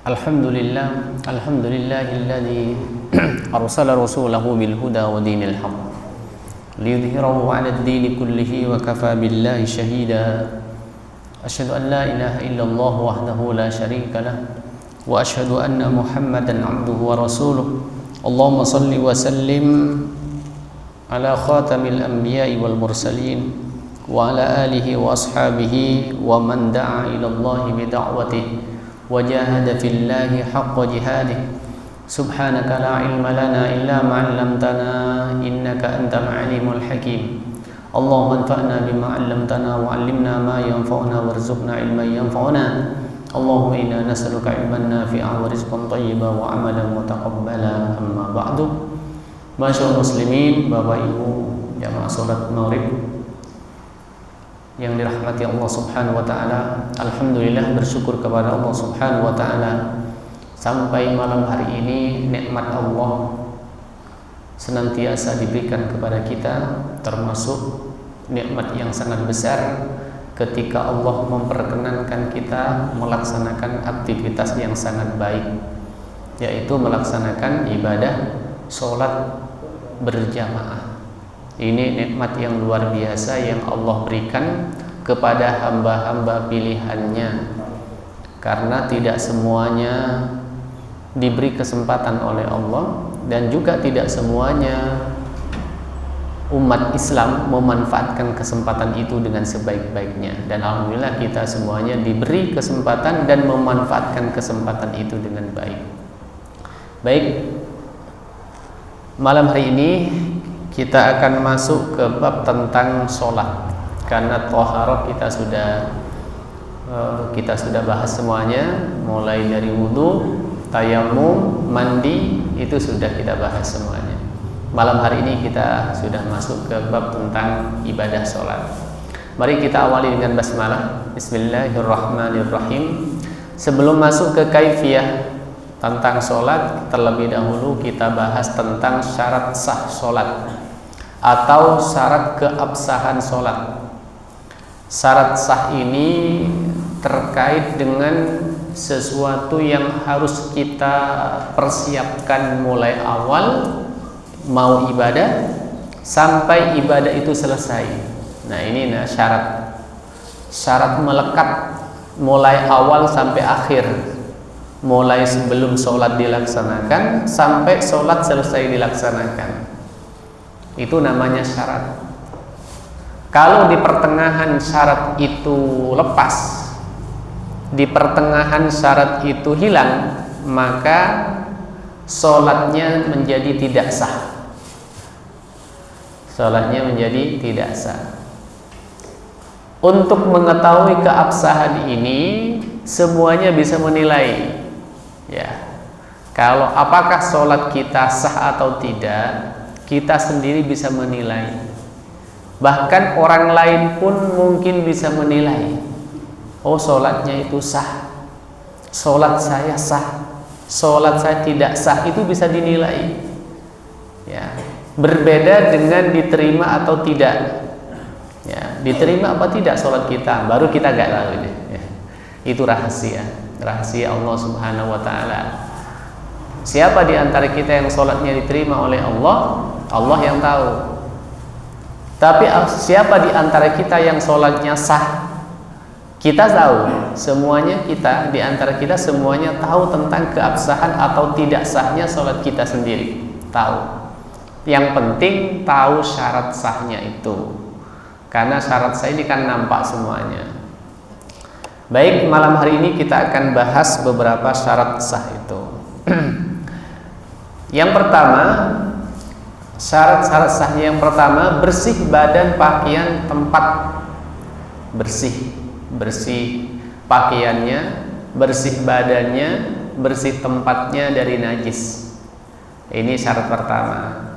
Alhamdulillahilladzi arsala rasulahu bil huda wa dinil haqq liyudhhirahu 'ala ad-dini kullihi wa kafa billahi shahida. Asyhadu an la ilaha illallah wahdahu la syarika lah wa asyhadu anna Muhammadan 'abduhu wa rasuluh. Allahumma shalli wa sallim ala khatamil anbiya'i wal mursalin wa ala alihi wa ashabihi wa man da'a ila Allah bi da'watihi وجاهد في الله حق جهاده سبحانك لا علم لنا إلا ما علمتنا إنك أنت العليم الحكيم اللهم انفعنا بما علمتنا وعلمنا ما ينفعنا وارزقنا علما ينفعنا اللهم إنا نسألك علما نافعا ورزقا طيبا وعملا متقبلا أما بعد. Masyaallah muslimin, Bapak Ibu jamaah salat maghrib yang dirahmati Allah Subhanahu wa taala. Alhamdulillah, bersyukur kepada Allah Subhanahu wa taala sampai malam hari ini nikmat Allah senantiasa diberikan kepada kita, termasuk nikmat yang sangat besar ketika Allah memperkenankan kita melaksanakan aktivitas yang sangat baik, yaitu melaksanakan ibadah salat berjamaah. Ini nikmat yang luar biasa yang Allah berikan kepada hamba-hamba pilihannya, karena tidak semuanya diberi kesempatan oleh Allah, dan juga tidak semuanya umat Islam memanfaatkan kesempatan itu dengan sebaik-baiknya. Dan alhamdulillah kita semuanya diberi kesempatan dan memanfaatkan kesempatan itu dengan baik. Baik, malam hari ini kita akan masuk ke bab tentang sholat, karena thaharah kita sudah bahas semuanya, mulai dari wudu, tayamum, mandi, itu sudah kita bahas semuanya. Malam hari ini kita sudah masuk ke bab tentang ibadah sholat. Mari kita awali dengan basmalah. Bismillahirrahmanirrahim. Sebelum masuk ke kaifiyah tentang sholat, terlebih dahulu kita bahas tentang syarat sah sholat atau syarat keabsahan sholat. Syarat sah ini terkait dengan sesuatu yang harus kita persiapkan mulai awal mau ibadah sampai ibadah itu selesai. Nah, ini syarat melekat mulai awal sampai akhir, mulai sebelum sholat dilaksanakan sampai sholat selesai dilaksanakan. Itu namanya syarat. Kalau di pertengahan syarat itu lepas, di pertengahan syarat itu hilang, maka sholatnya menjadi tidak sah. Sholatnya menjadi tidak sah. Untuk mengetahui keabsahan ini, semuanya bisa menilai. Ya, kalau apakah sholat kita sah atau tidak, kita sendiri bisa menilai. Bahkan orang lain pun mungkin bisa menilai. Oh, sholatnya itu sah, sholat saya sah, sholat saya tidak sah, itu bisa dinilai. Ya, berbeda dengan diterima atau tidak. Ya, diterima apa tidak sholat kita, baru kita gak tahu ini. Ya, itu rahasia Allah Subhanahu wa taala. Siapa di antara kita yang sholatnya diterima oleh Allah? Allah yang tahu. Tapi siapa di antara kita yang sholatnya sah? Kita tahu. Semuanya kita, di antara kita semuanya tahu tentang keabsahan atau tidak sahnya sholat kita sendiri. Tahu. Yang penting tahu syarat sahnya itu, karena syarat sah ini kan nampak semuanya. Baik, malam hari ini kita akan bahas beberapa syarat sah itu. Yang pertama, syarat-syarat sahnya yang pertama, bersih badan, pakaian, tempat. Bersih pakaiannya, bersih badannya, bersih tempatnya dari najis. Ini syarat pertama.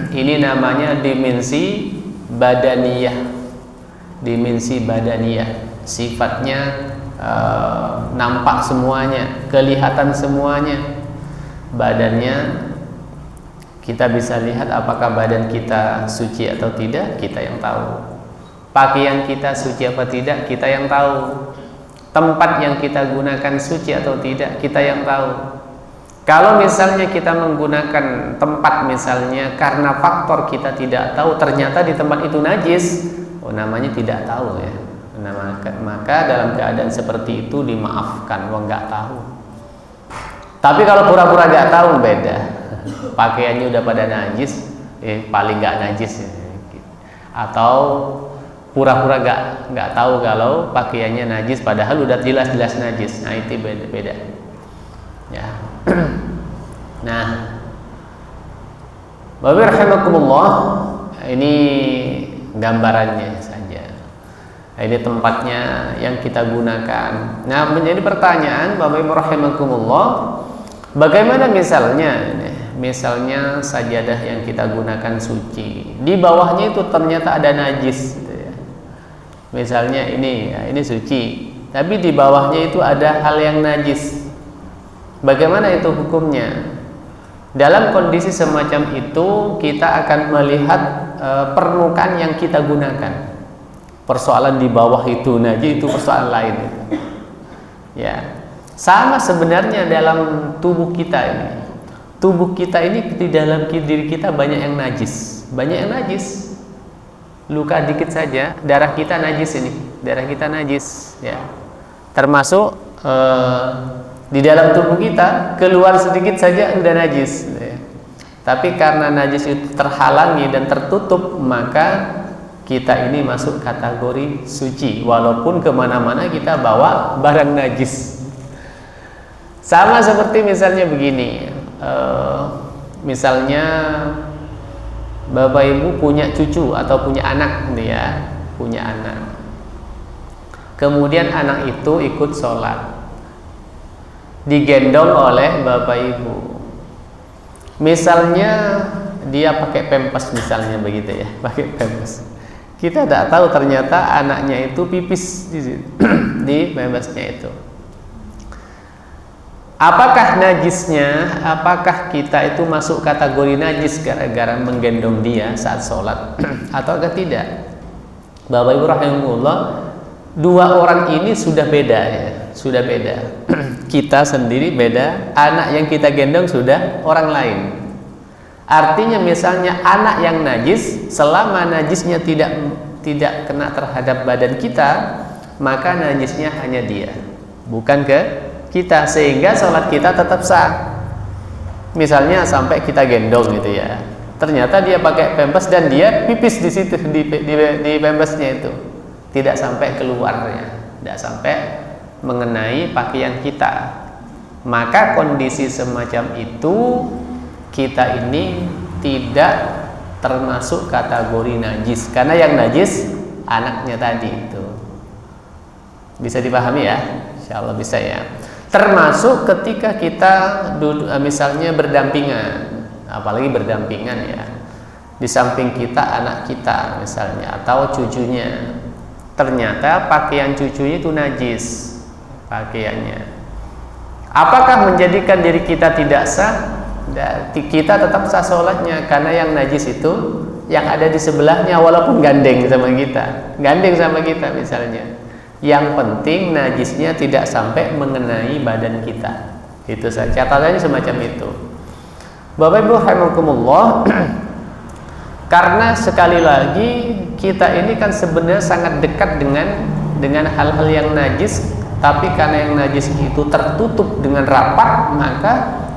Ini namanya dimensi badaniyah. Dimensi badaniyah, sifatnya nampak semuanya, kelihatan semuanya. Badannya kita bisa lihat apakah badan kita suci atau tidak, kita yang tahu. Pakaian kita suci apa tidak, kita yang tahu. tempat yang kita gunakan suci atau tidak, kita yang tahu. Kalau misalnya kita menggunakan tempat misalnya karena faktor kita tidak tahu, ternyata di tempat itu najis, namanya tidak tahu ya. Maka dalam keadaan seperti itu dimaafkan, nggak tahu. Tapi kalau pura-pura nggak tahu beda. Pakaiannya udah pada najis, paling nggak najis ya. Atau pura-pura nggak tahu kalau pakaiannya najis, padahal udah jelas-jelas najis. Nah itu beda. Ya. Nah, Bapak rahimakumullah, ini gambarannya saja. Ini tempatnya yang kita gunakan. Nah, menjadi pertanyaan Bapak Ibu rahimakumullah, bagaimana misalnya sajadah yang kita gunakan suci, di bawahnya itu ternyata ada najis gitu ya. Misalnya ini suci, tapi di bawahnya itu ada hal yang najis. Bagaimana itu hukumnya? Dalam kondisi semacam itu kita akan melihat permukaan yang kita gunakan. Persoalan di bawah itu najis itu persoalan lain itu. Ya. Sama sebenarnya dalam tubuh kita ini. Tubuh kita ini di dalam diri kita banyak yang najis. Banyak yang najis. Luka dikit saja, darah kita najis ini. Darah kita najis ya. Termasuk di dalam tubuh kita keluar sedikit saja udah najis ya. Tapi karena najis itu terhalangi dan tertutup, maka kita ini masuk kategori suci walaupun kemana-mana kita bawa barang najis. Sama seperti misalnya begini, misalnya Bapak Ibu punya cucu atau punya anak ya, punya anak, kemudian anak itu ikut sholat, digendong oleh Bapak Ibu. Misalnya dia pakai pempes misalnya begitu ya, pakai pempes. Kita tidak tahu ternyata anaknya itu pipis di pempesnya itu. Apakah najisnya? Apakah kita itu masuk kategori najis gara-gara menggendong dia saat sholat atau tidak? Bapak Ibu rahimahullah, dua orang ini sudah beda ya, sudah beda. Kita sendiri beda, anak yang kita gendong sudah orang lain. Artinya misalnya anak yang najis, selama najisnya tidak kena terhadap badan kita, maka najisnya hanya dia, bukan ke kita, sehingga sholat kita tetap sah. Misalnya sampai kita gendong gitu ya, ternyata dia pakai pempes dan dia pipis di situ di pempesnya itu, tidak sampai keluarnya, tidak sampai mengenai pakaian kita, maka kondisi semacam itu kita ini tidak termasuk kategori najis, karena yang najis anaknya tadi itu. Bisa dipahami ya? Insyaallah bisa ya. Termasuk ketika kita misalnya berdampingan, apalagi berdampingan ya, di samping kita anak kita misalnya atau cucunya, ternyata pakaian cucunya itu najis pakaiannya. Apakah menjadikan diri kita tidak sah? Kita tetap sah sholatnya, karena yang najis itu yang ada di sebelahnya, walaupun gandeng sama kita misalnya. Yang penting najisnya tidak sampai mengenai badan kita. Itu saja, catatannya semacam itu. Bapak Ibu rahimakumullah, karena sekali lagi kita ini kan sebenarnya sangat dekat dengan hal-hal yang najis, tapi karena yang najis itu tertutup dengan rapat, maka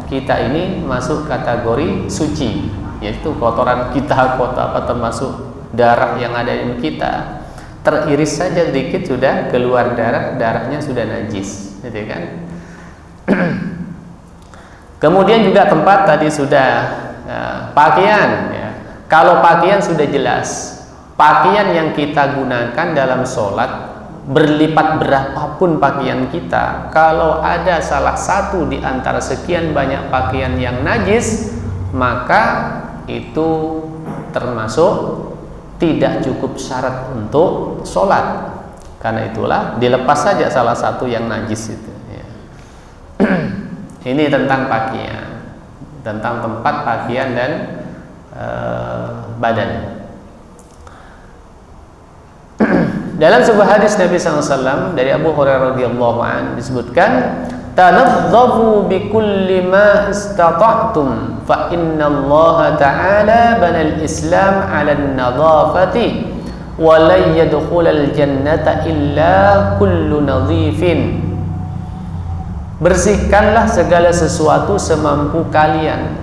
kita ini masuk kategori suci, yaitu kotoran kita, termasuk darah yang ada di kita, teriris saja sedikit sudah keluar darahnya sudah najis, gitu kan? Kemudian juga tempat tadi sudah pakaian ya. Kalau pakaian sudah jelas, pakaian yang kita gunakan dalam sholat, berlipat berapapun pakaian kita, kalau ada salah satu di antara sekian banyak pakaian yang najis, maka itu termasuk tidak cukup syarat untuk sholat. Karena itulah dilepas saja salah satu yang najis itu ya. Ini tentang pakaian, tentang tempat pakaian dan badan. Dalam sebuah hadis Nabi SAW dari Abu Hurairah radhiyallahu anhu disebutkan, tanadzafu bikulli ma istata'tum fa inna Allah ta'ala banal Islam 'ala an-nadhafati wa la yadkhulul jannata illa kullu nadhifin. Bersihkanlah segala sesuatu semampu kalian,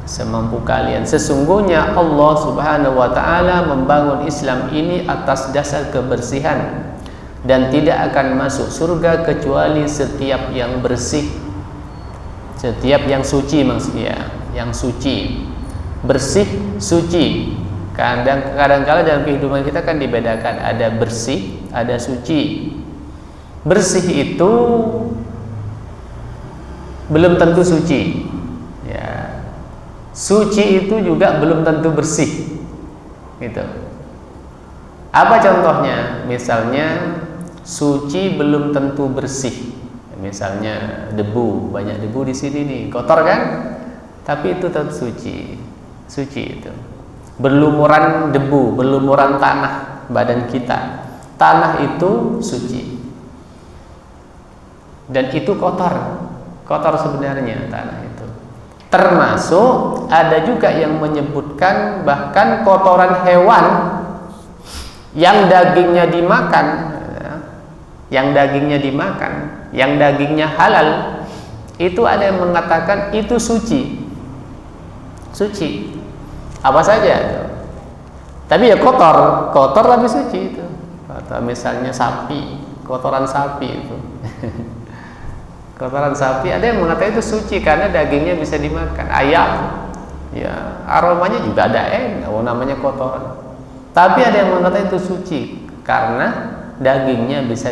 semampu kalian. Sesungguhnya Allah Subhanahu wa taala membangun Islam ini atas dasar kebersihan, dan tidak akan masuk surga kecuali setiap yang bersih, setiap yang suci maksudnya, yang suci, bersih, suci. Kadang-kadang dalam kehidupan kita kan dibedakan, ada bersih, ada suci. Bersih itu belum tentu suci, ya. Suci itu juga belum tentu bersih, gitu. Apa contohnya? Misalnya suci belum tentu bersih. Misalnya debu, banyak debu di sini nih, kotor kan? Tapi itu tetap suci, suci itu. Berlumuran debu, berlumuran tanah badan kita, tanah itu suci. Dan itu kotor, kotor sebenarnya tanah itu. Termasuk ada juga yang menyebutkan bahkan kotoran hewan yang dagingnya dimakan, yang dagingnya dimakan, yang dagingnya halal, itu ada yang mengatakan itu suci, suci. Apa saja itu. Tapi ya kotor, kotor tapi suci itu. Atau misalnya sapi, kotoran sapi itu. Kotoran sapi ada yang mengatakan itu suci karena dagingnya bisa dimakan. Ayam, ya aromanya juga ada enak, namanya kotoran. Tapi ada yang mengatakan itu suci karena dagingnya bisa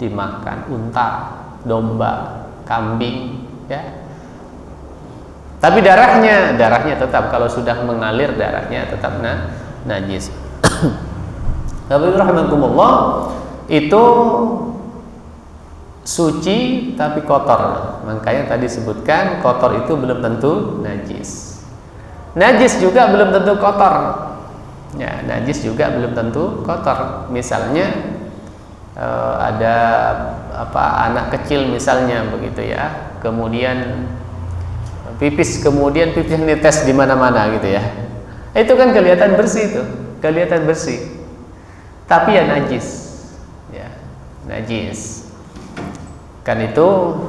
dimakan. Unta, domba, kambing, ya. Tapi darahnya tetap, kalau sudah mengalir darahnya tetap najis. Tapi rahimakumullah, itu suci tapi kotor. Makanya tadi sebutkan kotor itu belum tentu najis. Najis juga belum tentu kotor. Ya, najis juga belum tentu kotor. Misalnya ada anak kecil misalnya begitu ya. Kemudian pipisnya netes di mana-mana gitu ya. Itu kan kelihatan bersih itu, kelihatan bersih. Tapi ya najis. Ya, najis. Kan itu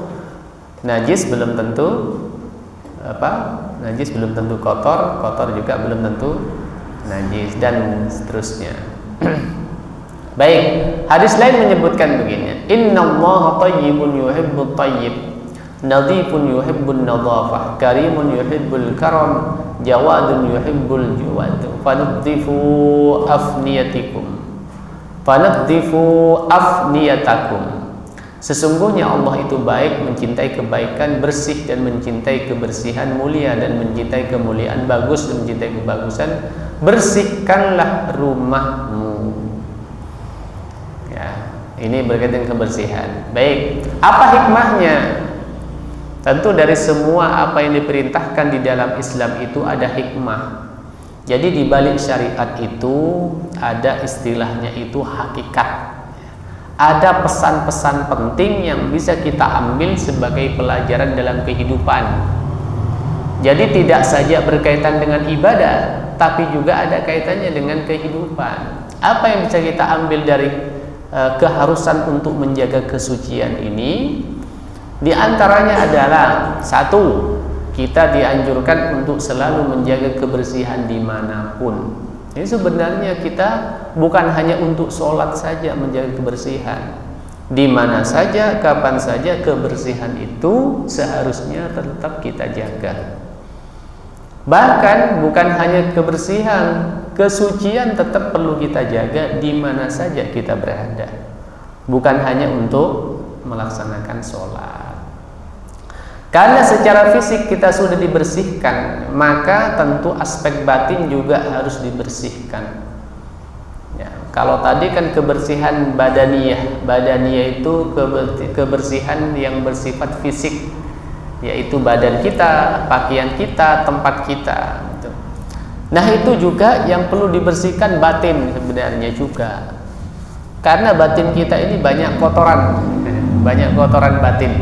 najis belum tentu najis belum tentu kotor, kotor juga belum tentu najis, dan seterusnya. Baik, hadis lain menyebutkan begini, innallaha thayyibun yuhibbut thayyib, nadhifun yuhibbun nadhafah, karimun yuhibbul karam, jawadun yuhibbul jawad, fanadhifu afniyatakum. Sesungguhnya Allah itu baik, mencintai kebaikan, bersih dan mencintai kebersihan, mulia dan mencintai kemuliaan, bagus dan mencintai kebagusan. Bersihkanlah rumahmu. Ya, ini berkaitan kebersihan. Baik, apa hikmahnya? Tentu dari semua apa yang diperintahkan di dalam Islam itu ada hikmah. Jadi di balik syariat itu ada istilahnya itu hakikat. Ada pesan-pesan penting yang bisa kita ambil sebagai pelajaran dalam kehidupan. Jadi tidak saja berkaitan dengan ibadah, tapi juga ada kaitannya dengan kehidupan. Apa yang bisa kita ambil dari keharusan untuk menjaga kesucian ini? Di antaranya adalah satu, kita dianjurkan untuk selalu menjaga kebersihan dimanapun. Ini sebenarnya kita bukan hanya untuk sholat saja menjaga kebersihan. Di mana saja, kapan saja kebersihan itu seharusnya tetap kita jaga. Bahkan bukan hanya kebersihan, kesucian tetap perlu kita jaga di mana saja kita berada. Bukan hanya untuk melaksanakan sholat. Karena secara fisik kita sudah dibersihkan, maka tentu aspek batin juga harus dibersihkan. Ya, kalau tadi kan kebersihan badaniyah itu kebersihan yang bersifat fisik, yaitu badan kita, pakaian kita, tempat kita. Nah itu juga yang perlu dibersihkan batin sebenarnya juga. Karena batin kita ini banyak kotoran batin.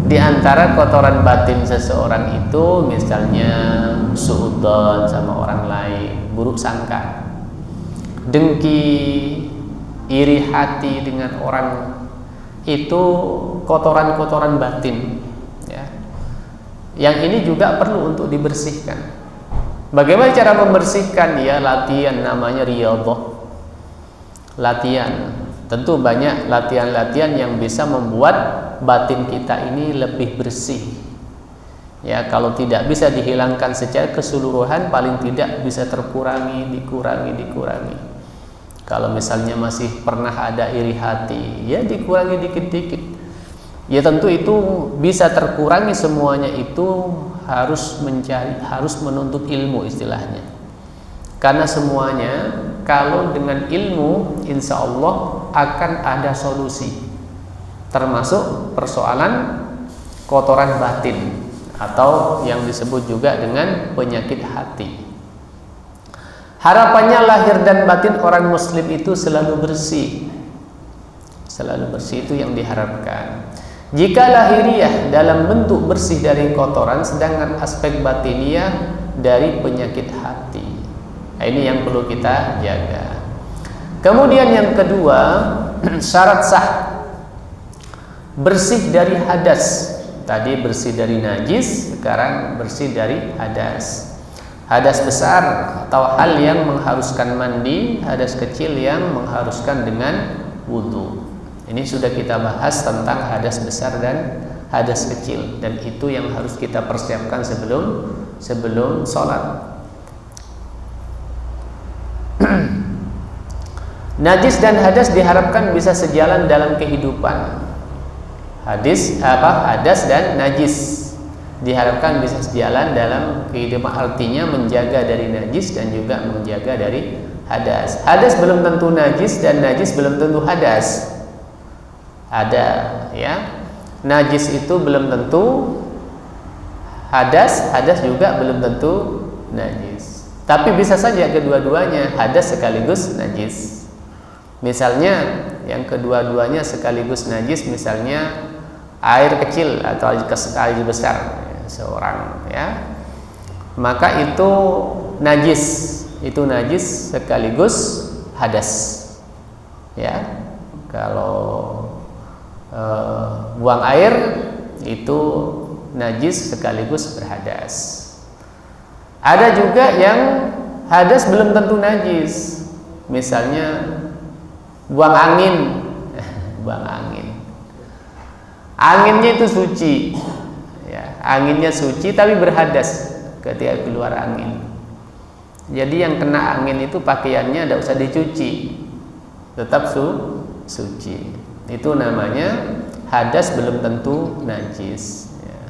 Di antara kotoran batin seseorang itu misalnya suudzon sama orang lain, buruk sangka, dengki, iri hati dengan orang, itu kotoran-kotoran batin, ya. Yang ini juga perlu untuk dibersihkan. Bagaimana cara membersihkan? Ya latihan, namanya riyadhah. Latihan. Tentu banyak latihan-latihan yang bisa membuat batin kita ini lebih bersih. Ya, kalau tidak bisa dihilangkan secara keseluruhan, paling tidak bisa dikurangi. Kalau misalnya masih pernah ada iri hati, ya dikurangi dikit-dikit. Ya tentu itu bisa terkurangi semuanya, itu harus menuntut ilmu istilahnya. Karena semuanya kalau dengan ilmu, insya Allah akan ada solusi, termasuk persoalan kotoran batin atau yang disebut juga dengan penyakit hati. Harapannya lahir dan batin orang muslim itu selalu bersih. Selalu bersih itu yang diharapkan. Jika lahiriah dalam bentuk bersih dari kotoran, sedangkan aspek batiniah dari penyakit hati. Nah, ini yang perlu kita jaga. Kemudian yang kedua, syarat sah bersih dari hadas. Tadi bersih dari najis, sekarang bersih dari hadas. Hadas besar atau hal yang mengharuskan mandi, hadas kecil yang mengharuskan dengan wudu. Ini sudah kita bahas tentang hadas besar dan hadas kecil, dan itu yang harus kita persiapkan sebelum sholat. Najis dan hadas diharapkan bisa sejalan dalam kehidupan. Hadas dan najis diharapkan bisa sejalan dalam kehidupan, artinya menjaga dari najis dan juga menjaga dari hadas. Hadas belum tentu najis dan najis belum tentu hadas. Ada, ya. Najis itu belum tentu hadas, hadas juga belum tentu najis. Tapi bisa saja kedua-duanya, hadas sekaligus najis. Misalnya yang kedua-duanya sekaligus najis, misalnya air kecil atau air besar seorang, ya, maka itu najis sekaligus hadas, ya. Kalau buang air itu najis sekaligus berhadas. Ada juga yang hadas belum tentu najis, misalnya buang angin. Anginnya itu suci, ya, anginnya suci tapi berhadas ketika keluar angin. Jadi yang kena angin itu pakaiannya tidak usah dicuci, tetap suci. Itu namanya hadas belum tentu najis, ya.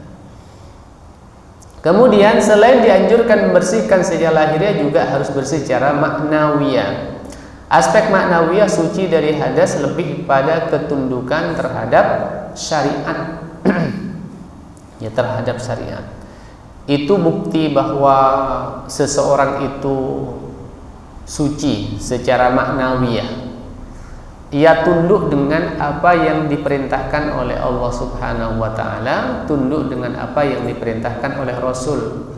Kemudian selain dianjurkan membersihkan secara lahiriah, juga harus bersih secara maknawiyah. Aspek maknawiyah suci dari hadas lebih pada ketundukan terhadap syariat. Ya, terhadap syariat. Itu bukti bahwa seseorang itu suci secara maknawiyah. Ia tunduk dengan apa yang diperintahkan oleh Allah Subhanahu wa taala, tunduk dengan apa yang diperintahkan oleh Rasul.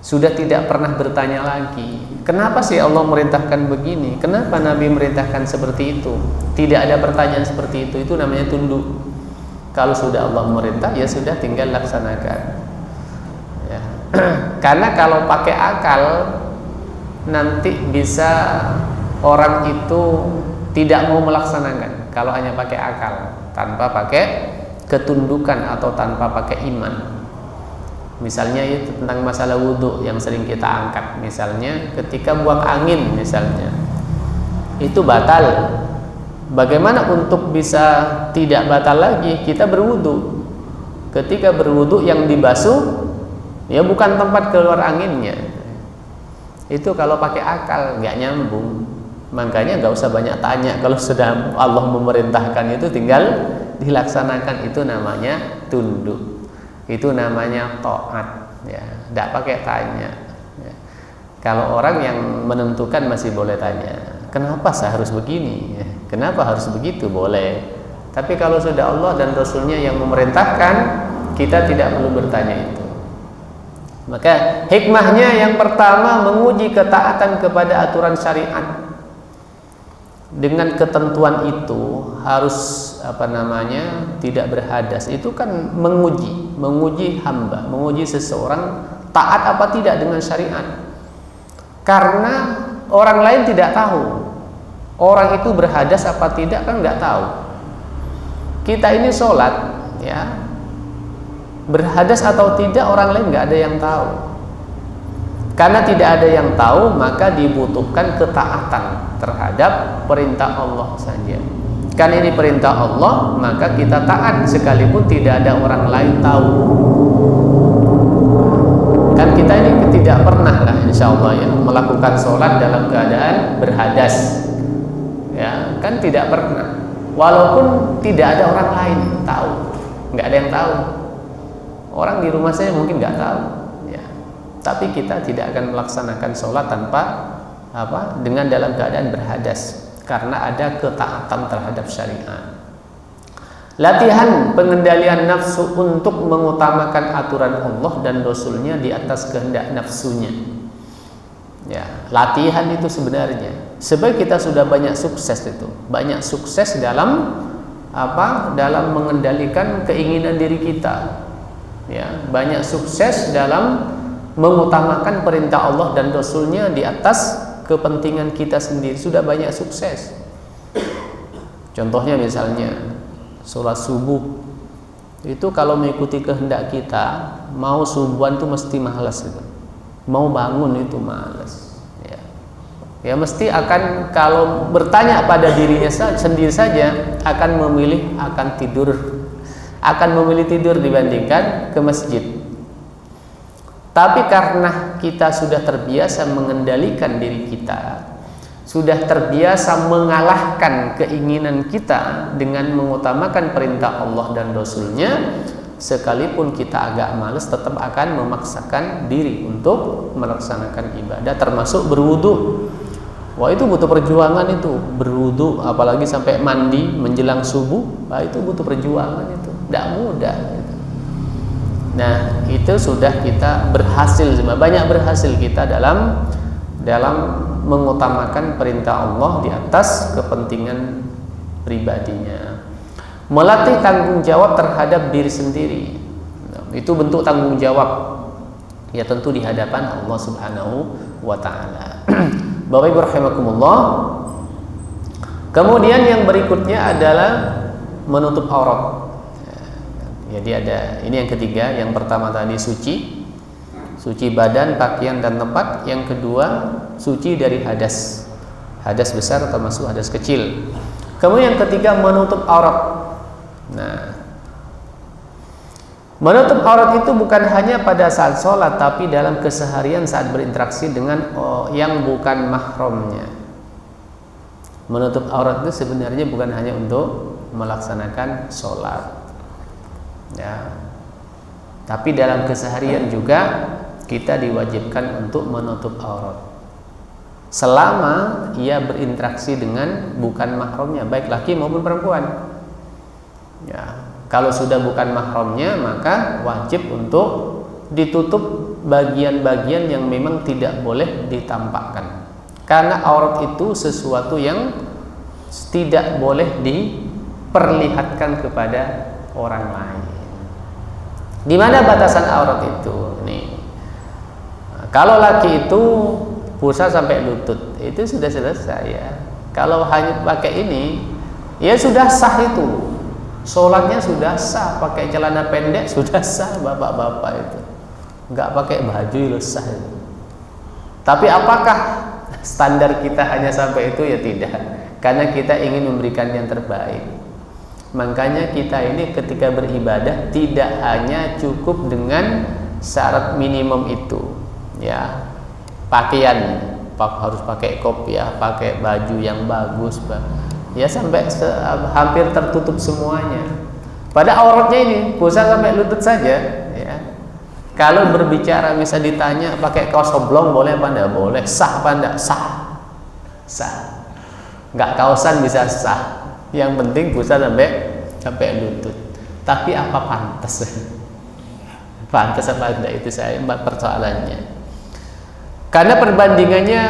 Sudah tidak pernah bertanya lagi, kenapa sih Allah merintahkan begini? Kenapa Nabi merintahkan seperti itu? Tidak ada pertanyaan seperti itu. Itu namanya tunduk. Kalau sudah Allah merintah, ya sudah, tinggal laksanakan, ya. Karena kalau pakai akal, nanti bisa orang itu tidak mau melaksanakan. Kalau hanya pakai akal, tanpa pakai ketundukan atau tanpa pakai iman. Misalnya itu tentang masalah wudhu yang sering kita angkat. Misalnya ketika buang angin, misalnya itu batal. Bagaimana untuk bisa tidak batal lagi? Kita berwudhu. Ketika berwudhu yang dibasuh, ya bukan tempat keluar anginnya. Itu kalau pakai akal nggak nyambung. Makanya nggak usah banyak tanya. Kalau sudah Allah memerintahkan itu tinggal dilaksanakan. Itu namanya tunduk. Itu namanya taat, ya. Tidak pakai tanya, ya. Kalau orang yang menentukan masih boleh tanya, kenapa saya harus begini, ya. Kenapa harus begitu? Boleh. Tapi kalau sudah Allah dan Rasulnya yang memerintahkan, kita tidak perlu bertanya itu. Maka hikmahnya yang pertama, menguji ketaatan kepada aturan syariat. Dengan ketentuan itu harus tidak berhadas. Itu kan menguji hamba, menguji seseorang taat apa tidak dengan syariat. Karena orang lain tidak tahu. Orang itu berhadas apa tidak kan nggak tahu. Kita ini sholat, ya, berhadas atau tidak orang lain nggak ada yang tahu. Karena tidak ada yang tahu, maka dibutuhkan ketaatan terhadap perintah Allah saja. Karena ini perintah Allah, maka kita taat sekalipun tidak ada orang lain tahu. Kan kita ini tidak pernah lah, insya Allah ya, melakukan sholat dalam keadaan berhadas. Ya, kan tidak pernah. Walaupun tidak ada orang lain tahu, nggak ada yang tahu. Orang di rumah saya mungkin nggak tahu, ya. Tapi kita tidak akan melaksanakan sholat tanpa dengan dalam keadaan berhadas, karena ada ketaatan terhadap syariat. Latihan pengendalian nafsu untuk mengutamakan aturan Allah dan Rasulnya di atas kehendak nafsunya. Ya, latihan itu sebenarnya. Sebab kita sudah banyak sukses itu, banyak sukses dalam dalam mengendalikan keinginan diri kita. Ya, banyak sukses dalam mengutamakan perintah Allah dan Rasulnya di atas kepentingan kita sendiri. Sudah banyak sukses. Contohnya misalnya sholat subuh itu kalau mengikuti kehendak kita, mau subuhan itu mesti malas gitu. Mau bangun itu malas. Ya mesti akan, kalau bertanya pada dirinya sendiri saja, akan memilih tidur dibandingkan ke masjid. Tapi karena kita sudah terbiasa mengendalikan diri kita, sudah terbiasa mengalahkan keinginan kita dengan mengutamakan perintah Allah dan Rasulnya, sekalipun kita agak malas, tetap akan memaksakan diri untuk melaksanakan ibadah, termasuk berwudu. Wah, itu butuh perjuangan itu, berwudu, apalagi sampai mandi menjelang subuh. Wah, itu butuh perjuangan itu, tidak mudah gitu. Nah, itu sudah kita berhasil, banyak berhasil kita dalam mengutamakan perintah Allah di atas kepentingan pribadinya. Melatih tanggung jawab terhadap diri sendiri. Nah, itu bentuk tanggung jawab, ya tentu di hadapan Allah Subhanahu wa Ta'ala. Bapak Ibu rahimakumullah. Kemudian yang berikutnya adalah menutup aurat. Jadi ada, ini yang ketiga. Yang pertama tadi suci badan, pakaian dan tempat. Yang kedua suci dari hadas besar termasuk hadas kecil. Kemudian yang ketiga menutup aurat. Nah, menutup aurat itu bukan hanya pada saat sholat, tapi dalam keseharian saat berinteraksi dengan yang bukan mahramnya. Menutup aurat itu sebenarnya bukan hanya untuk melaksanakan sholat, ya, tapi dalam keseharian juga kita diwajibkan untuk menutup aurat selama ia berinteraksi dengan bukan mahramnya, baik laki maupun perempuan. Ya, kalau sudah bukan mahramnya, maka wajib untuk ditutup bagian-bagian yang memang tidak boleh ditampakkan. Karena aurat itu sesuatu yang tidak boleh diperlihatkan kepada orang lain. Di mana batasan aurat itu? Nih, kalau laki itu pusar sampai lutut, itu sudah selesai ya. Kalau hanya pakai ini, ya sudah sah itu. Sholatnya sudah sah, pakai celana pendek sudah sah, bapak-bapak itu. Nggak pakai baju sah itu. Tapi apakah standar kita hanya sampai itu? Ya tidak, karena kita ingin memberikan yang terbaik. Makanya kita ini ketika beribadah tidak hanya cukup dengan syarat minimum itu, ya, pakaian harus pakai kopiah, pakai baju yang bagus, ya, sampai hampir tertutup semuanya. Pada auratnya ini pusat sampai lutut saja, ya. Kalau berbicara misal ditanya pakai kaos oblong boleh apa enggak? Boleh. Sah apa enggak? Sah. nggak kaosan bisa sah. Yang penting pusat sampai lutut. Tapi apa pantas? Pantas apa enggak, itu saya persoalannya. Karena perbandingannya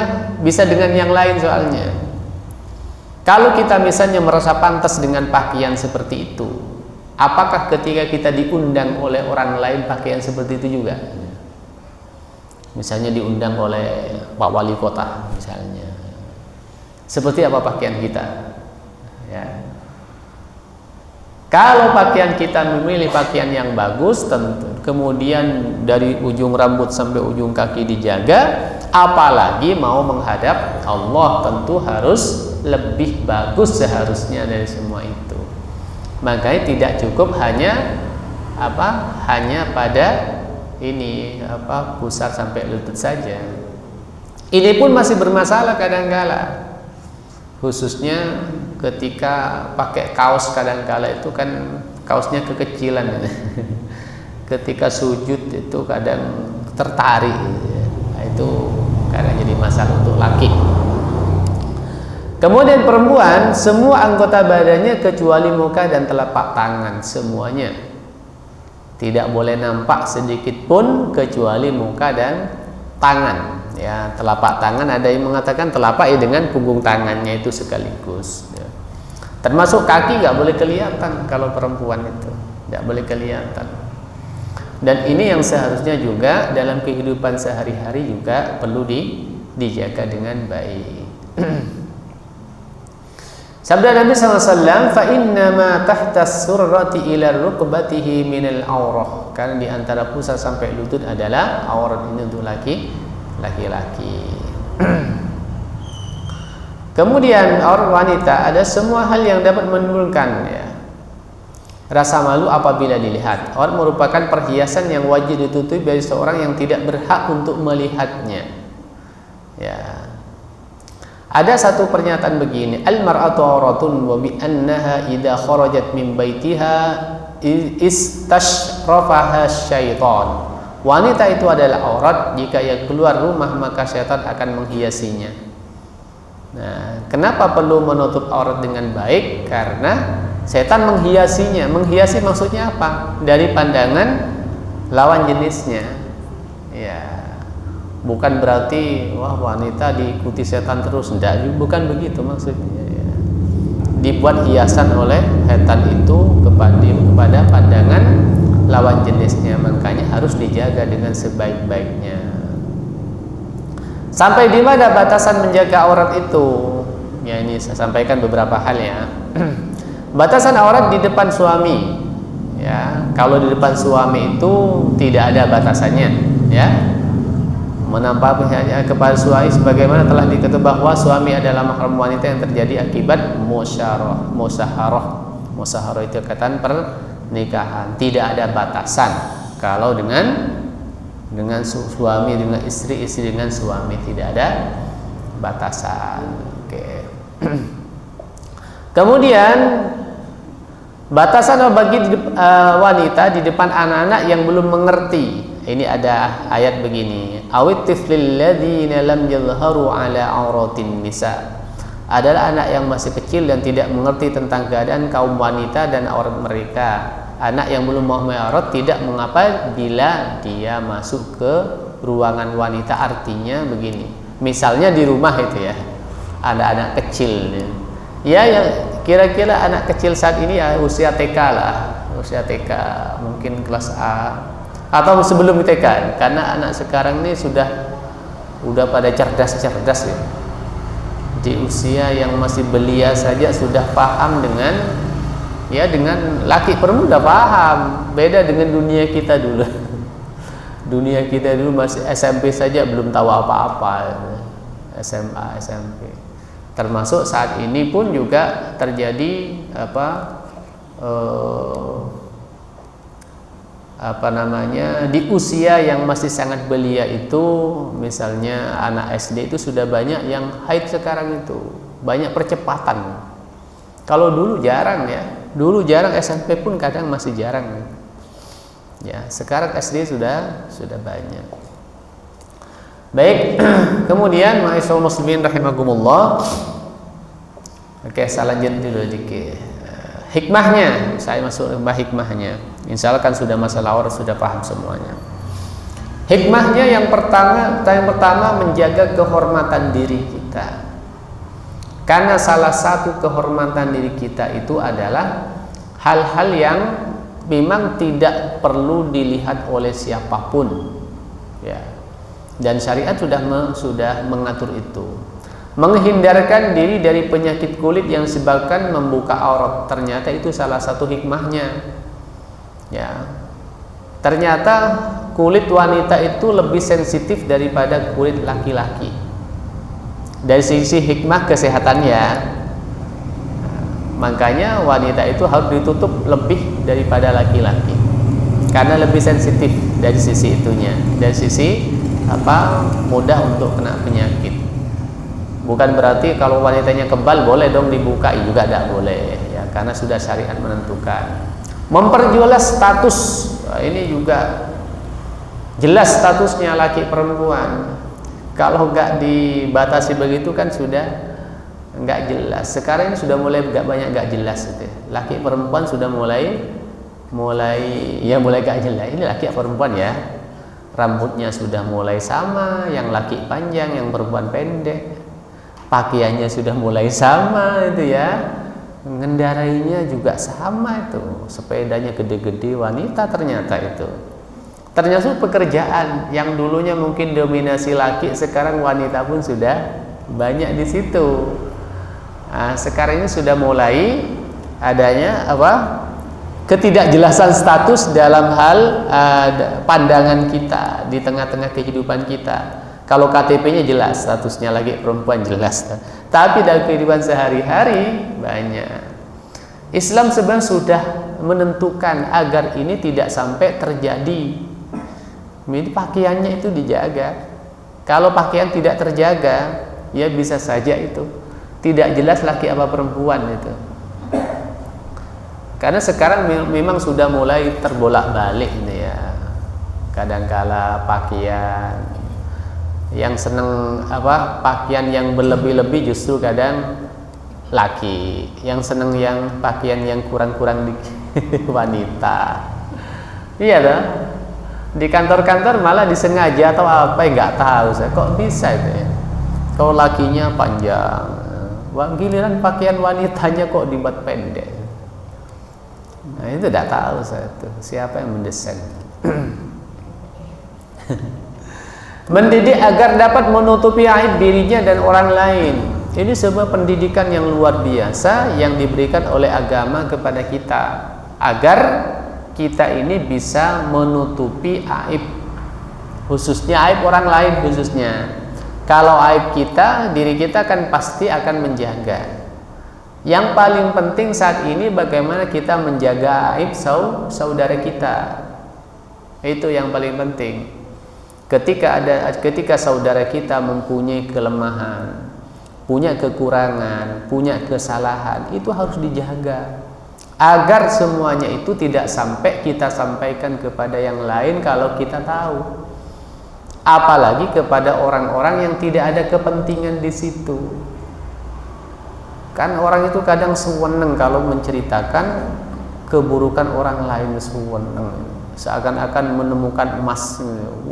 bisa dengan yang lain soalnya. Kalau kita misalnya merasa pantas dengan pakaian seperti itu, apakah ketika kita diundang oleh orang lain pakaian seperti itu juga? Misalnya diundang oleh Pak Wali Kota misalnya, seperti apa pakaian kita? Ya. Kalau pakaian kita memilih pakaian yang bagus, tentu kemudian dari ujung rambut sampai ujung kaki dijaga, apalagi mau menghadap Allah, tentu harus lebih bagus seharusnya dari semua itu. Makanya tidak cukup hanya pada ini pusar sampai lutut saja. Ini pun masih bermasalah kadang-kala, khususnya ketika pakai kaos. Kadang-kala itu kan kaosnya kekecilan. Ketika sujud itu kadang tertarik, nah, itu kadang jadi masalah untuk laki. Kemudian perempuan, semua anggota badannya kecuali muka dan telapak tangan, semuanya tidak boleh nampak sedikit pun kecuali muka dan tangan. Ya, telapak tangan ada yang mengatakan telapak ya dengan punggung tangannya itu sekaligus. Ya. Termasuk kaki nggak boleh kelihatan kalau perempuan itu, nggak boleh kelihatan. Dan ini yang seharusnya juga dalam kehidupan sehari-hari juga perlu dijaga dengan baik. Sabda Nabi SAW, fa inna ma tahta surrati ila rukbatihi minal aurah. Karena di antara pusar sampai lutut adalah aurat, ini untuk laki-laki. Kemudian aurat wanita ada semua hal yang dapat menimbulkan rasa malu apabila dilihat. Aurat merupakan perhiasan yang wajib ditutupi bagi seorang yang tidak berhak untuk melihatnya. Ya. Ada satu pernyataan begini, al-mar'atu auratun wa bi annaha idza kharajat min baitiha istashrafaha syaitan. Wanita itu adalah aurat, jika ia keluar rumah maka syaitan akan menghiasinya. Nah, kenapa perlu menutup aurat dengan baik? Karena setan menghiasinya. Menghiasi maksudnya apa? Dari pandangan lawan jenisnya. Ya. Bukan berarti wah wanita diikuti setan terus, enggak, bukan begitu maksudnya. Ya. Dibuat hiasan oleh setan itu kepada pandangan lawan jenisnya, makanya harus dijaga dengan sebaik-baiknya. Sampai di mana batasan menjaga aurat itu? Ya, ini saya sampaikan beberapa hal ya. Batasan aurat di depan suami. Ya, kalau di depan suami itu tidak ada batasannya, ya. Menampaknya kepada suami sebagaimana telah diketahui bahwa suami adalah mahram wanita yang terjadi akibat musyaharah. Musyaharah itu ikatan pernikahan, tidak ada batasan. Kalau dengan suami, dengan istri dengan suami, tidak ada batasan. Oke. Kemudian batasan bagi wanita di depan anak-anak yang belum mengerti. Ini ada ayat begini, awit tiflil ladzina lam yadhharu ala auratin nisa. Adalah anak yang masih kecil dan tidak mengerti tentang keadaan kaum wanita dan aurat mereka. Anak yang belum mau aurat tidak mengapa bila dia masuk ke ruangan wanita. Artinya begini, misalnya di rumah itu ya, ada anak kecil ya, yang kira-kira anak kecil saat ini ya usia TK lah, usia TK mungkin kelas A atau sebelum TK, karena anak sekarang ini sudah pada cerdas-cerdas ya. Di usia yang masih belia saja sudah paham dengan laki perempuan udah paham. Beda dengan dunia kita dulu. Dunia kita dulu masih SMP saja belum tahu apa-apa. SMA, SMP. Termasuk saat ini pun juga terjadi di usia yang masih sangat belia itu, misalnya anak SD itu sudah banyak yang haid sekarang itu, banyak percepatan. Kalau dulu jarang ya, dulu jarang, SMP pun kadang masih jarang. Ya, sekarang SD sudah banyak. Baik, kemudian ma'asyiral muslimin rahimakumullah, Oke, saya lanjut dulu dikit. Hikmahnya, saya masuk ke hikmahnya. Insya Allah kan sudah masalah orang sudah paham semuanya. Hikmahnya yang pertama menjaga kehormatan diri kita. Karena salah satu kehormatan diri kita itu adalah hal-hal yang memang tidak perlu dilihat oleh siapapun, ya. Dan syariat sudah mengatur itu. Menghindarkan diri dari penyakit kulit yang sebabkan membuka aurat, ternyata itu salah satu hikmahnya, ya. Ternyata kulit wanita itu lebih sensitif daripada kulit laki-laki dari sisi hikmah kesehatannya. Makanya wanita itu harus ditutup lebih daripada laki-laki karena lebih sensitif dari sisi itunya, dari sisi mudah untuk kena penyakit. Bukan berarti kalau wanitanya kebal boleh dong dibuka, juga tidak boleh, ya, karena sudah syariat menentukan. Memperjelas status, ini juga jelas statusnya laki perempuan. Kalau nggak dibatasi begitu kan sudah nggak jelas. Sekarang ini sudah mulai nggak jelas itu. Laki perempuan sudah mulai nggak jelas. Ini laki perempuan ya. Rambutnya sudah mulai sama, yang laki panjang, yang perempuan pendek. Pakaiannya sudah mulai sama itu ya. Mengendarainya juga sama itu. Sepedanya gede-gede wanita ternyata itu. Ternyata pekerjaan yang dulunya mungkin dominasi laki, sekarang wanita pun sudah banyak di situ. Nah, sekarang ini sudah mulai adanya ketidakjelasan status dalam hal pandangan kita di tengah-tengah kehidupan kita. Kalau KTP-nya jelas statusnya lagi perempuan jelas, tapi dalam kehidupan sehari-hari banyak. Islam sebenarnya sudah menentukan agar ini tidak sampai terjadi. Ini pakaiannya itu dijaga. Kalau pakaian tidak terjaga, ya bisa saja itu tidak jelas laki apa perempuan itu. Karena sekarang memang sudah mulai terbolak-balik ini ya. Kadangkala pakaian yang seneng pakaian yang berlebih-lebih justru kadang laki, yang seneng yang pakaian yang kurang-kurang di wanita. Iya dah. Di kantor-kantor malah disengaja atau apa nggak tahu saya kok bisa itu ya. Kalau lakinya panjang, giliran pakaian wanitanya kok dibuat pendek. Nah itu tidak tahu saya tuh siapa yang mendesain. Mendidik agar dapat menutupi aib dirinya dan orang lain. Ini sebuah pendidikan yang luar biasa yang diberikan oleh agama kepada kita agar kita ini bisa menutupi aib, khususnya aib orang lain khususnya. Kalau aib kita, diri kita kan pasti akan menjaga. Yang paling penting saat ini bagaimana kita menjaga aib saudara kita. Itu yang paling penting. Ketika saudara kita mempunyai kelemahan, punya kekurangan, punya kesalahan, itu harus dijaga agar semuanya itu tidak sampai kita sampaikan kepada yang lain kalau kita tahu. Apalagi kepada orang-orang yang tidak ada kepentingan di situ. Kan orang itu kadang seneng kalau menceritakan keburukan orang lain, seneng. Seakan-akan menemukan emas,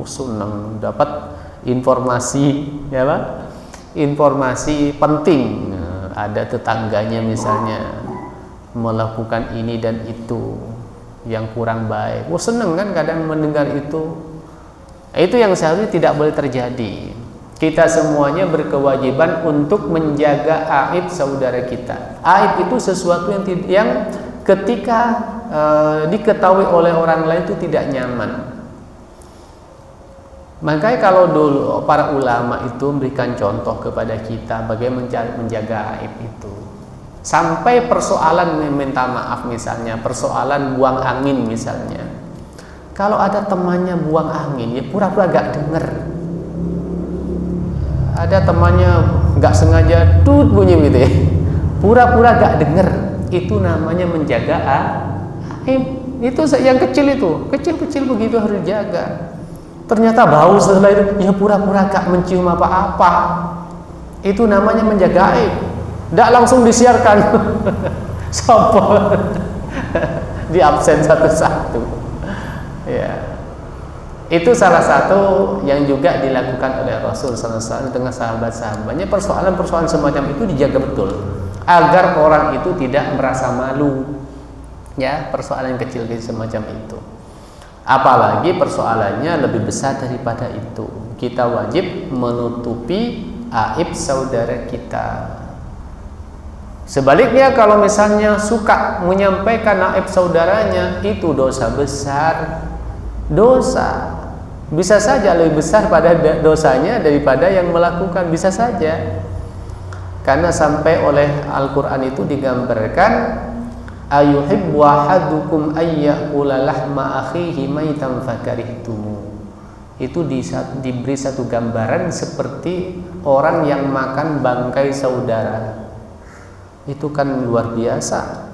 seneng dapat informasi, ya Pak? Informasi penting. Ada tetangganya misalnya melakukan ini dan itu yang kurang baik. Seneng kan kadang mendengar itu. Itu yang seharusnya tidak boleh terjadi. Kita semuanya berkewajiban untuk menjaga aib saudara kita. Aib itu sesuatu yang ketika diketahui oleh orang lain itu tidak nyaman. Makanya kalau dulu para ulama itu memberikan contoh kepada kita bagaimana menjaga aib itu. Sampai persoalan minta maaf misalnya, persoalan buang angin misalnya. Kalau ada temannya buang angin, ya pura-pura gak denger. Ada temannya gak sengaja bunyi gitu ya, pura-pura gak denger. Itu namanya menjaga aib. Itu yang kecil itu, kecil-kecil begitu harus dijaga. Ternyata bau setelah itu, ya pura-pura gak mencium apa-apa. Itu namanya menjaga aib. Tidak langsung disiarkan. Sopo di absen satu-satu. Ya. Itu salah satu yang juga dilakukan oleh Rasul SAW dengan sahabat-sahabatnya. Persoalan-persoalan semacam itu dijaga betul agar orang itu tidak merasa malu. Ya, persoalan kecil semacam itu. Apalagi persoalannya lebih besar daripada itu. Kita wajib menutupi aib saudara kita. Sebaliknya kalau misalnya suka menyampaikan aib saudaranya, itu dosa besar. Dosa bisa saja lebih besar pada dosanya daripada yang melakukan, bisa saja. Karena sampai oleh Al-Quran itu digambarkan, ayuhibbu ahadukum ayyakula lahma akhihi maitan fakarihtumu. Itu diberi satu gambaran seperti orang yang makan bangkai saudara. Itu kan luar biasa.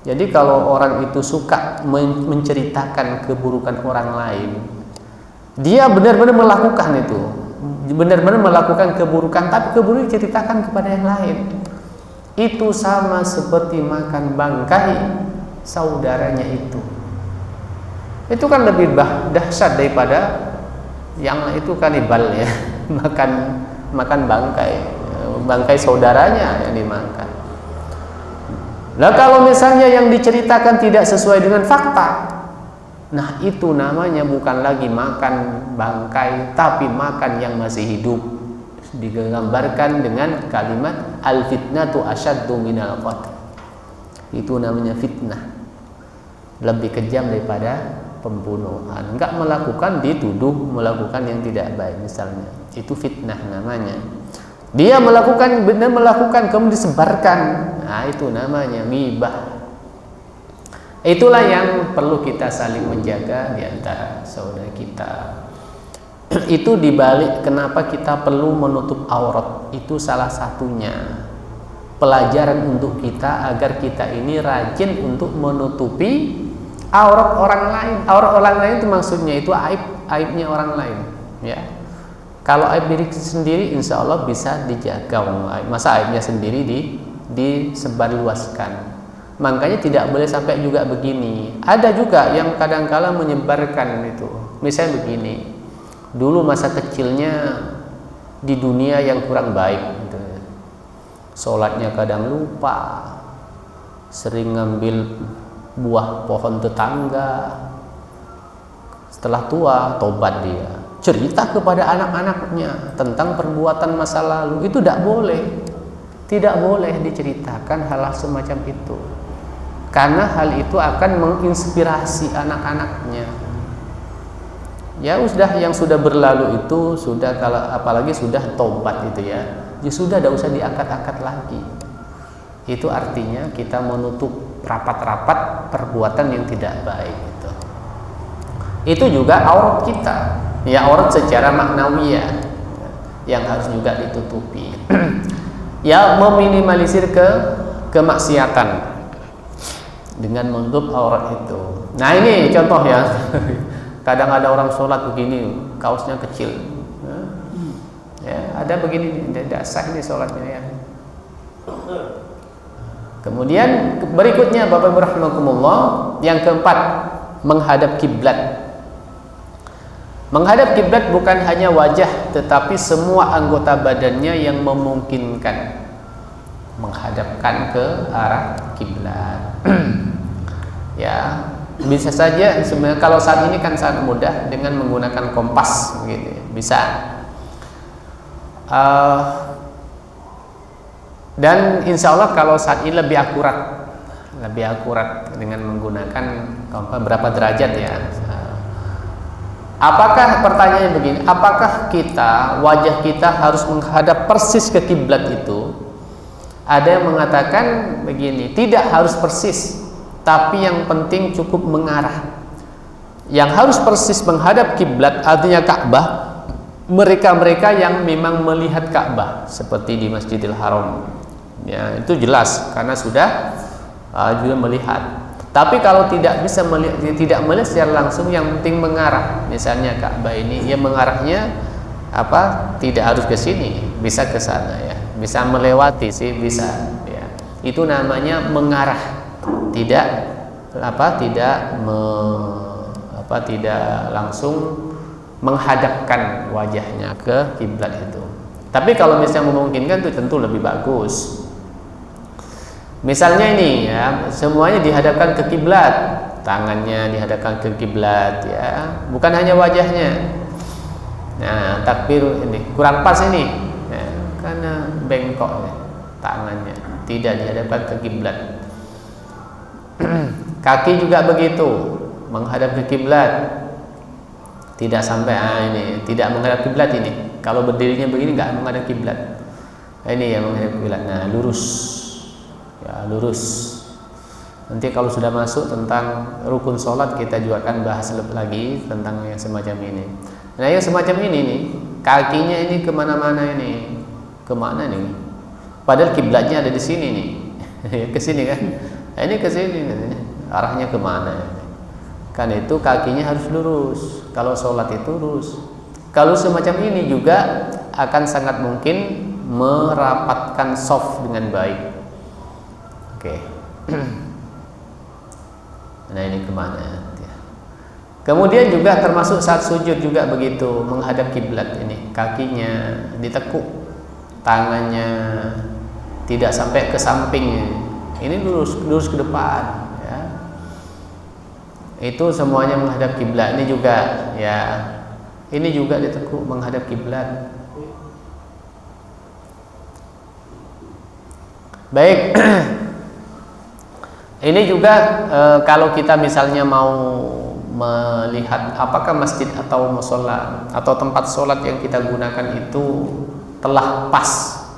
Jadi kalau orang itu suka menceritakan keburukan orang lain, dia benar-benar melakukan itu, benar-benar melakukan keburukan, tapi keburukan diceritakan kepada yang lain. Itu sama seperti makan bangkai saudaranya itu. Itu kan lebih dahsyat daripada yang itu kanibal ya, makan bangkai saudaranya yang dimakan. Nah kalau misalnya yang diceritakan tidak sesuai dengan fakta, nah itu namanya bukan lagi makan bangkai, tapi makan yang masih hidup. Digambarkan dengan kalimat al-fitnatu asyaddu minal qatl. Itu namanya fitnah, lebih kejam daripada pembunuhan. Enggak melakukan, dituduh melakukan yang tidak baik misalnya, itu fitnah namanya. Dia melakukan, benar melakukan, kemudian disebarkan, nah itu namanya ghibah. Itulah yang perlu kita saling menjaga di antara saudara kita. Itu dibalik kenapa kita perlu menutup aurat, itu salah satunya pelajaran untuk kita agar kita ini rajin untuk menutupi aurat orang lain. Aurat orang lain itu maksudnya itu aibnya orang lain, ya. Kalau aib diri sendiri insya Allah bisa dijaga, masa aibnya sendiri disebarluaskan. Makanya tidak boleh sampai juga begini. Ada juga yang kadang-kala menyebarkan itu, misalnya begini, dulu masa kecilnya di dunia yang kurang baik gitu. Sholatnya kadang lupa, sering ngambil buah pohon tetangga. Setelah tua tobat dia, cerita kepada anak-anaknya tentang perbuatan masa lalu. Itu tidak boleh diceritakan hal-hal semacam itu, karena hal itu akan menginspirasi anak-anaknya. Ya sudah, yang sudah berlalu itu sudah, kalau apalagi sudah tobat itu ya sudah, tidak usah diangkat-angkat lagi. Itu artinya kita menutup rapat-rapat perbuatan yang tidak baik itu. Itu juga aurat kita, ya aurat secara maknawiyah yang harus juga ditutupi. Ya meminimalisir kemaksiatan dengan menutup aurat itu. Nah ini contoh ya. Kadang ada orang sholat begini, kaosnya kecil, ya, ada begini, tidak sah ini sholatnya ya. Kemudian berikutnya Bapak Rahmatullah, yang keempat, menghadap kiblat. Menghadap kiblat bukan hanya wajah, tetapi semua anggota badannya yang memungkinkan menghadapkan ke arah kiblat. Ya. Bisa saja sebenarnya kalau saat ini kan sangat mudah dengan menggunakan kompas gitu, bisa. Dan insya Allah kalau saat ini lebih akurat dengan menggunakan kompas berapa derajat ya. Apakah, pertanyaannya begini, apakah wajah kita harus menghadap persis ke kiblat itu? Ada yang mengatakan begini, tidak harus persis, tapi yang penting cukup mengarah. Yang harus persis menghadap kiblat artinya Ka'bah, mereka-mereka yang memang melihat Ka'bah seperti di Masjidil Haram. Ya, itu jelas karena sudah melihat. Tapi kalau tidak bisa tidak melihat secara langsung, yang penting mengarah. Misalnya Ka'bah ini, ya mengarahnya apa? Tidak harus ke sini, bisa ke sana ya. bisa melewati sih, bisa ya. Itu namanya mengarah, tidak tidak langsung menghadapkan wajahnya ke kiblat itu. Tapi kalau misalnya memungkinkan itu tentu lebih bagus. Misalnya ini ya, semuanya dihadapkan ke kiblat, tangannya dihadapkan ke kiblat ya, bukan hanya wajahnya. Nah, takbir ini kurang pas ini ya, karena bengkok ya, tangannya tidak dihadapkan ke kiblat. Kaki juga begitu, menghadap ke kiblat. Tidak sampai ini, tidak menghadap kiblat ini. Kalau berdirinya begini nggak menghadap kiblat. Ini yang menghadap kiblat. Nah, lurus. Ya, lurus. Nanti kalau sudah masuk tentang rukun sholat, kita juga akan bahas lagi tentang yang semacam ini. Nah, yang semacam ini nih, kakinya ini kemana-mana ini, kemana nih? Padahal kiblatnya ada di sini nih, ke sini kan? Nah, ini ke sini, arahnya kemana? Kan itu kakinya harus lurus. Kalau sholat itu lurus. Kalau semacam ini juga akan sangat mungkin merapatkan shaf dengan baik. Oke. Nah, ini kemana? Kemudian juga termasuk saat sujud juga begitu, menghadap kiblat ini, kakinya ditekuk, tangannya tidak sampai ke samping, ini lurus ke depan, ya. Itu semuanya menghadap kiblat. Ini juga, ya, ini juga ditekuk menghadap kiblat. Baik. Ini juga kalau kita misalnya mau melihat apakah masjid atau mushola atau tempat sholat yang kita gunakan itu telah pas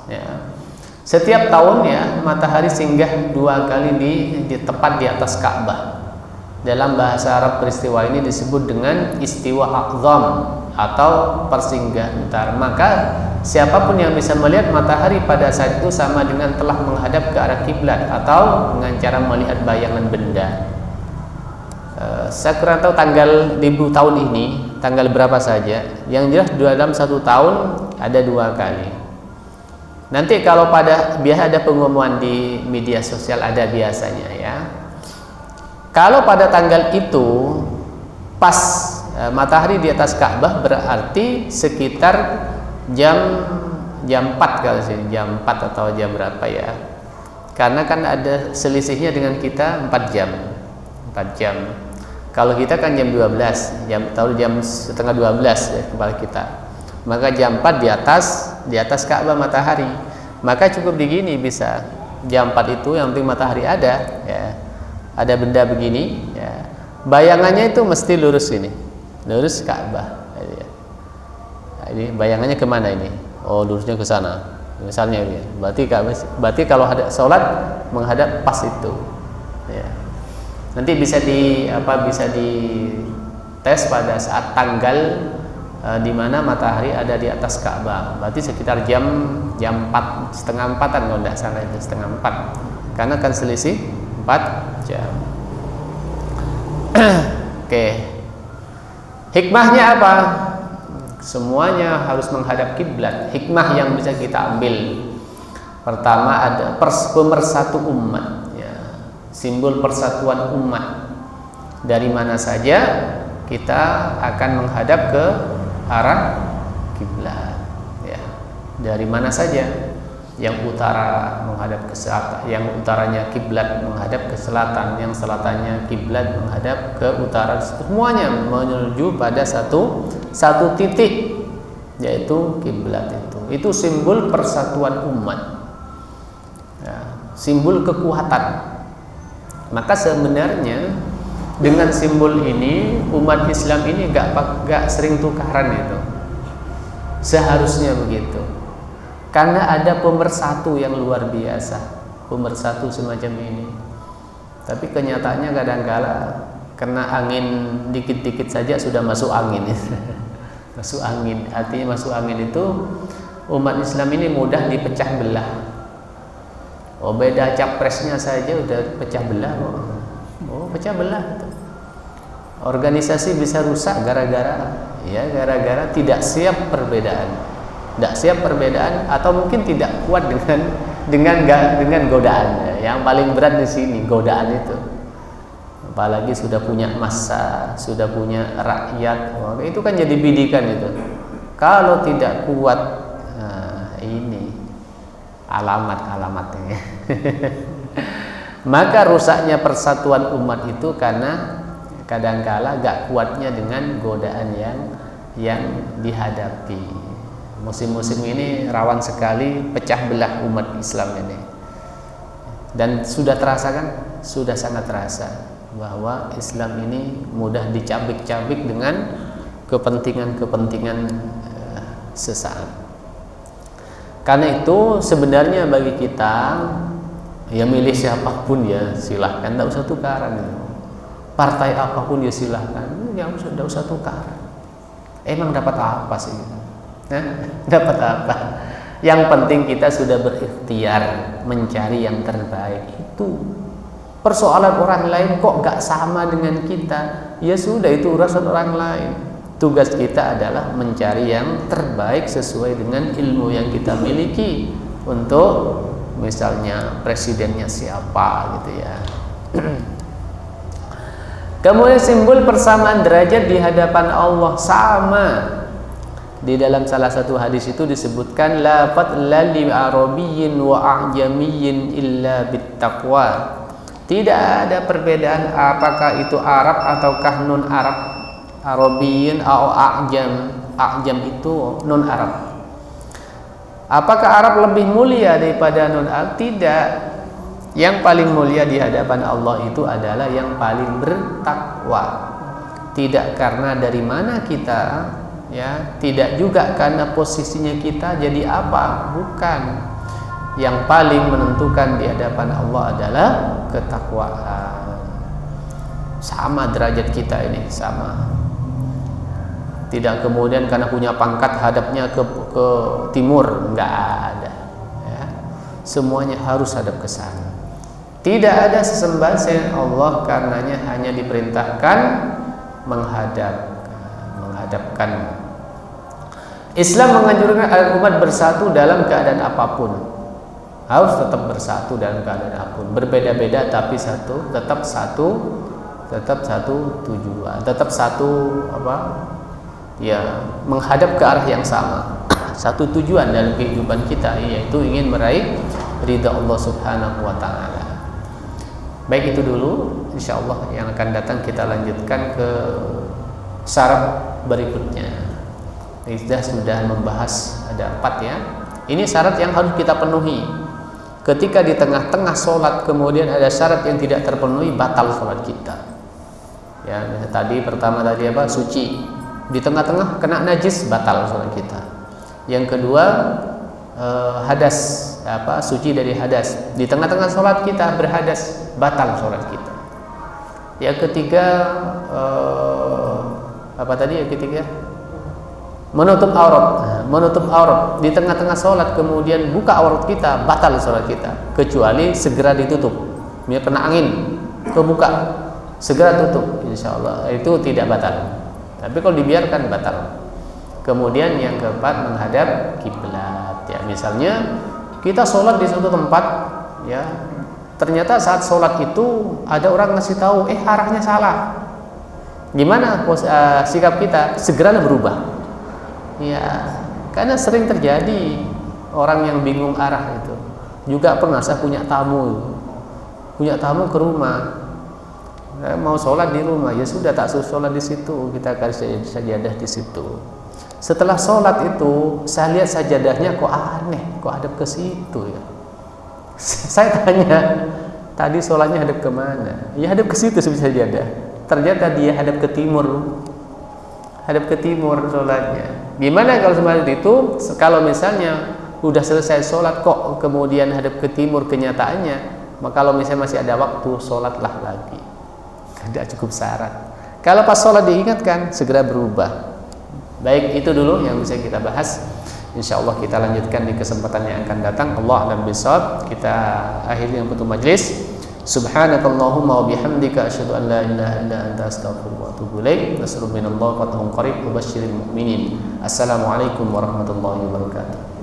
ya. Setiap tahun ya matahari singgah 2 kali di tepat di atas Ka'bah. Dalam bahasa Arab peristiwa ini disebut dengan istiwa aqdham atau persinggahan utara. Maka siapapun yang bisa melihat matahari pada saat itu sama dengan telah menghadap ke arah kiblat atau dengan cara melihat bayangan benda. Saya kurang tahu tanggal di tahun ini tanggal berapa saja. Yang jelas dalam 1 tahun ada 2 kali. Nanti kalau biasa ada pengumuman di media sosial, ada biasanya ya. Kalau pada tanggal itu pas matahari di atas Ka'bah, berarti sekitar jam 4 kali sih, jam 4 atau jam berapa ya. Karena kan ada selisihnya dengan kita 4 jam. 4 jam. Kalau kita kan jam 12, jam setengah 12 ya kepala kita. Maka jam 4 di atas Ka'bah matahari. Maka cukup begini bisa. Jam 4 itu yang penting matahari ada ya. Ada benda begini ya. Bayangannya itu mesti lurus ini. Lurus Ka'bah. Nah, ini bayangannya kemana ini? Oh, lurusnya ke sana. Misalnya ini. Berarti kalau ada sholat menghadap pas itu. Ya. Nanti bisa dites pada saat tanggal di mana matahari ada di atas Ka'bah. Berarti sekitar jam 4, setengah 4-an kalau tidak salah itu, setengah 4. Karena kan selisih 4 jam. Oke. Hikmahnya apa? Semuanya harus menghadap kiblat. Hikmah yang bisa kita ambil. Pertama ada pemersatu umat, ya. Simbol persatuan umat. Dari mana saja kita akan menghadap ke arah kiblat, ya. Dari mana saja. Yang utara menghadap ke selatan, yang utaranya kiblat menghadap ke selatan, yang selatannya kiblat menghadap ke utara. Semuanya menuju pada satu titik, yaitu kiblat itu. Itu simbol persatuan umat, ya, simbol kekuatan. Maka sebenarnya dengan simbol ini umat Islam ini gak sering tukaran itu. Seharusnya begitu. Karena ada pemersatu yang luar biasa, pemersatu semacam ini. Tapi kenyataannya kadang-kala kena angin dikit-dikit saja sudah masuk angin. Masuk angin, artinya masuk angin itu umat Islam ini mudah dipecah belah. Oh, beda capresnya saja udah pecah belah kok. Oh, pecah belah. Organisasi bisa rusak gara-gara tidak siap perbedaan. tidak siap perbedaan, atau mungkin tidak kuat dengan godaannya. Yang paling berat di sini godaan itu. Apalagi sudah punya massa, sudah punya rakyat, itu kan jadi bidikan itu. Kalau tidak kuat, ini alamat-alamatnya. Maka rusaknya persatuan umat itu karena kadangkala gak kuatnya dengan godaan yang dihadapi. Musim-musim ini rawan sekali pecah belah umat Islam ini. Dan sudah terasa kan? Sudah sangat terasa bahwa Islam ini mudah dicabik-cabik dengan kepentingan-kepentingan sesaat. Karena itu sebenarnya bagi kita, ya milih siapapun ya silahkan, tidak usah tukaran. Partai apapun ya silahkan, ya tidak usah tukaran. Emang dapat apa sih? Dapat apa? Yang penting kita sudah berikhtiar mencari yang terbaik. Itu persoalan orang lain kok gak sama dengan kita, ya sudah, itu urusan orang lain. Tugas kita adalah mencari yang terbaik sesuai dengan ilmu yang kita miliki. Untuk misalnya presidennya siapa gitu ya. Kemudian simbol persamaan derajat di hadapan Allah sama. Di dalam salah satu hadis itu disebutkan la fadla li arabiyyin wa a'jamiyyin illa bittaqwa. Tidak ada perbedaan apakah itu Arab ataukah non Arab. Arabiyyin atau a'jam. A'jam itu non Arab. Apakah Arab lebih mulia daripada non Arab? Tidak. Yang paling mulia di hadapan Allah itu adalah yang paling bertakwa. Tidak karena dari mana kita, ya, tidak juga karena posisinya kita jadi apa, bukan. Yang paling menentukan di hadapan Allah adalah ketakwaan. Sama derajat kita ini, sama. Tidak kemudian karena punya pangkat hadapnya ke timur, enggak ada. Ya. Semuanya harus hadap ke sana. Tidak ada sesembahan selain Allah, karenanya hanya diperintahkan menghadapkan. Islam menganjurkan agar umat bersatu dalam keadaan apapun. Harus tetap bersatu dalam keadaan apapun. Berbeda-beda tapi tetap satu tujuan, tetap satu ya, menghadap ke arah yang sama. Satu tujuan dalam kehidupan kita, yaitu ingin meraih ridha Allah Subhanahu wa taala. Baik, itu dulu. Insyaallah yang akan datang kita lanjutkan ke syarat berikutnya. Kita sudah membahas ada 4 ya. Ini syarat yang harus kita penuhi. Ketika di tengah-tengah sholat kemudian ada syarat yang tidak terpenuhi, batal sholat kita. Ya, tadi pertama tadi apa? Suci. Di tengah-tengah kena najis, batal sholat kita. Yang kedua, hadas, suci dari hadas. Di tengah-tengah sholat kita berhadas, batal sholat kita. Yang ketiga, yang ketiga? Menutup aurat. Menutup aurat di tengah-tengah sholat kemudian buka aurat kita, batal sholat kita. Kecuali segera ditutup. Dia kena angin, kebuka, segera tutup, insyaallah itu tidak batal. Tapi kalau dibiarkan, batal. Kemudian yang keempat, menghadap kiblat. Ya, misalnya kita sholat di suatu tempat, ya, ternyata saat sholat itu ada orang ngasih tahu, arahnya salah. Gimana sikap kita? Segera berubah. Ya, karena sering terjadi orang yang bingung arah itu. Juga pernah saya punya tamu ke rumah. Mau sholat di rumah, ya sudah, tak suruh sholat di situ, kita kasih sajadah di situ. Setelah sholat itu saya lihat sajadahnya kok aneh, kok hadap ke situ ya. Saya tanya, tadi sholatnya hadap kemana? Ya hadap ke situ sajadah. Ternyata dia hadap ke timur. Hadap ke timur sholatnya. Gimana kalau seperti itu? Kalau misalnya udah selesai sholat kok kemudian hadap ke timur kenyataannya, maka kalau misalnya masih ada waktu, sholatlah lagi. Tidak cukup syarat. Kalau pas sholat diingatkan, segera berubah. Baik, itu dulu yang bisa kita bahas. InsyaAllah kita lanjutkan di kesempatan yang akan datang. Allah a'lam bishawab. Kita akhiri dengan penutup majlis. Subhanakallahumma wa bihamdika asyhadu an la ilaha illa anta astaghfiruka wa atubu ilaik. Nasrun minallahi wa fathun qarib wa basyiril mu'minin. Assalamualaikum warahmatullahi wabarakatuh.